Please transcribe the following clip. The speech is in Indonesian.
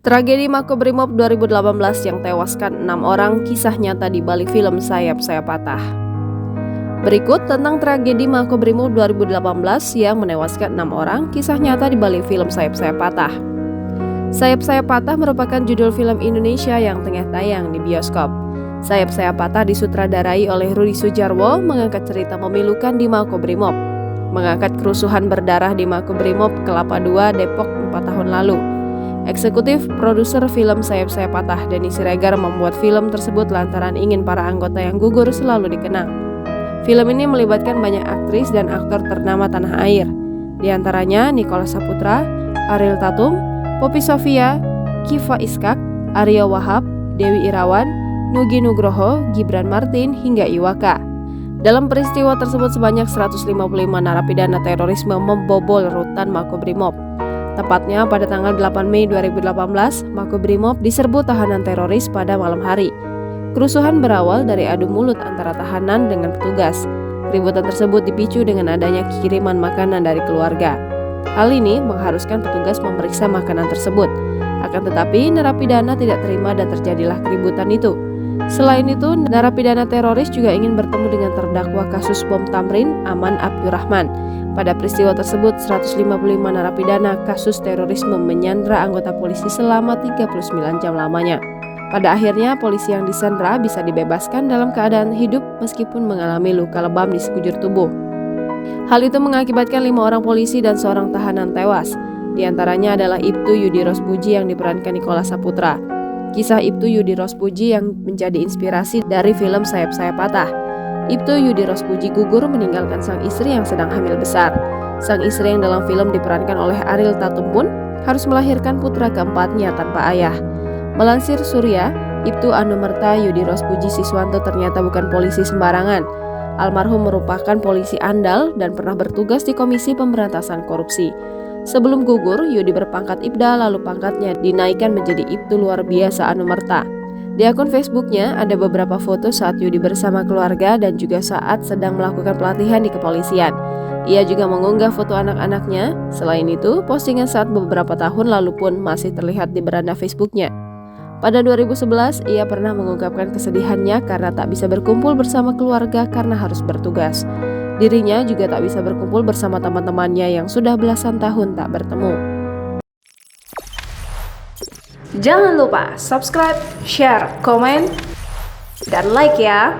Tragedi Makobrimob 2018 yang tewaskan 6 orang, kisah nyata di balik film Sayap Saya Patah. Berikut tentang tragedi Makobrimob 2018 yang menewaskan 6 orang, kisah nyata di balik film Sayap Saya Patah. Sayap Saya Patah merupakan judul film Indonesia yang tengah tayang di bioskop. Sayap Saya Patah disutradarai oleh Rudi Sudjarwo, mengangkat cerita memilukan di Makobrimob, mengangkat kerusuhan berdarah di Makobrimob Kelapa II, Depok 4 tahun lalu. Eksekutif produser film Sayap Saya Patah, Denny Siregar, membuat film tersebut lantaran ingin para anggota yang gugur selalu dikenang. Film ini melibatkan banyak aktris dan aktor ternama tanah air, di antaranya Nicholas Saputra, Ariel Tatum, Poppy Sofia, Kiva Iskak, Aryo Wahab, Dewi Irawan, Nugi Nugroho, Gibran Martin, hingga Iwaka. Dalam peristiwa tersebut sebanyak 155 narapidana terorisme membobol rutan Makobrimob. Tepatnya pada tanggal 8 Mei 2018, Makobrimob diserbu tahanan teroris pada malam hari. Kerusuhan berawal dari adu mulut antara tahanan dengan petugas. Keributan tersebut dipicu dengan adanya kiriman makanan dari keluarga. Hal ini mengharuskan petugas memeriksa makanan tersebut. Akan tetapi, narapidana tidak terima dan terjadilah keributan itu. Selain itu, narapidana teroris juga ingin bertemu dengan terdakwa kasus bom Tamrin, Aman Abdurrahman. Pada peristiwa tersebut, 155 narapidana kasus terorisme menyandra anggota polisi selama 39 jam lamanya. Pada akhirnya, polisi yang disandra bisa dibebaskan dalam keadaan hidup meskipun mengalami luka lebam di sekujur tubuh. Hal itu mengakibatkan 5 orang polisi dan seorang tahanan tewas. Di antaranya adalah Ibtu Yudi Rospuji yang diperankan Nicholas Saputra. Kisah Ibtu Yudi Rospuji yang menjadi inspirasi dari film Sayap Saya Patah. Ibtu Yudi Rospuji gugur meninggalkan sang istri yang sedang hamil besar. Sang istri yang dalam film diperankan oleh Ariel Tatum pun harus melahirkan putra keempatnya tanpa ayah. Melansir Surya, Ibtu Anumerta Yudi Rospuji Siswanto ternyata bukan polisi sembarangan. Almarhum merupakan polisi andal dan pernah bertugas di Komisi Pemberantasan Korupsi. Sebelum gugur, Yudi berpangkat Ibda, lalu pangkatnya dinaikkan menjadi Ibtu Luar Biasa Anumerta. Di akun Facebooknya ada beberapa foto saat Yudi bersama keluarga dan juga saat sedang melakukan pelatihan di kepolisian. Ia juga mengunggah foto anak-anaknya. Selain itu, postingan saat beberapa tahun lalu pun masih terlihat di beranda Facebooknya. Pada 2011, ia pernah mengungkapkan kesedihannya karena tak bisa berkumpul bersama keluarga karena harus bertugas. Dirinya juga tak bisa berkumpul bersama teman-temannya yang sudah belasan tahun tak bertemu. Jangan lupa subscribe, share, komen, dan like ya!